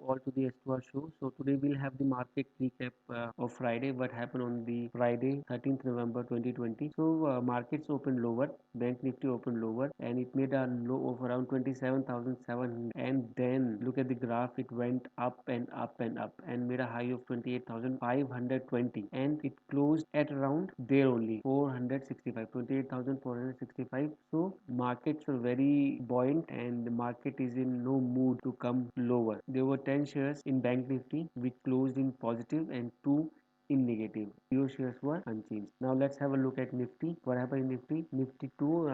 all to the S2R show. So today we'll have the market recap of Friday, what happened on the Friday 13th November 2020. So markets opened lower, Bank Nifty opened lower and it made a low of around 27,700, and then look at the graph, it went up and up and up and made a high of 28,520 and it closed at around there only 465, 28,465. So markets were very buoyant and the market is in no mood to come lower. There were 10 shares in Bank Nifty which closed in positive and 2 in negative. Your shares were unchanged. Now let's have a look at Nifty. What happened in Nifty? Nifty 2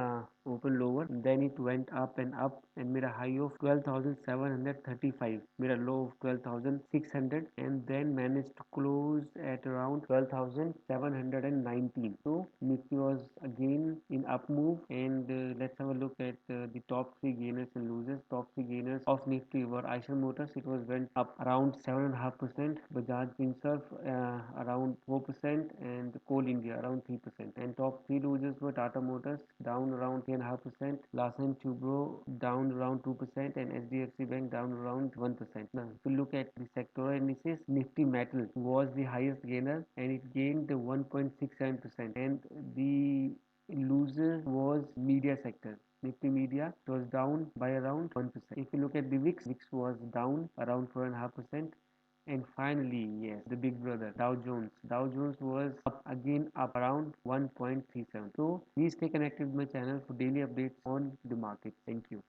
opened lower, then it went up and made a high of 12,735, made a low of 12,600 and then managed to close at around 12,719. So Nifty was again in up move, and let's have a look at the top three gainers and losers. Top three gainers of Nifty were Eicher Motors, it was went up around 7.5%, Bajaj Finserv around 4%, and Coal India around 3%. And top three losers were Tata Motors down around 3.5%, Larsen Tubro down around 2%, and HDFC Bank down around 1%. Now, if you look at the sectoral indices, Nifty Metal was the highest gainer and it gained 1.67%, and the loser was media sector. Nifty Media was down by around 1%. If you look at the VIX was down around 4.5%. And finally, yes, the big brother, Dow Jones. Dow Jones was up again, up around 1.37. So please stay connected with my channel for daily updates on the market. Thank you.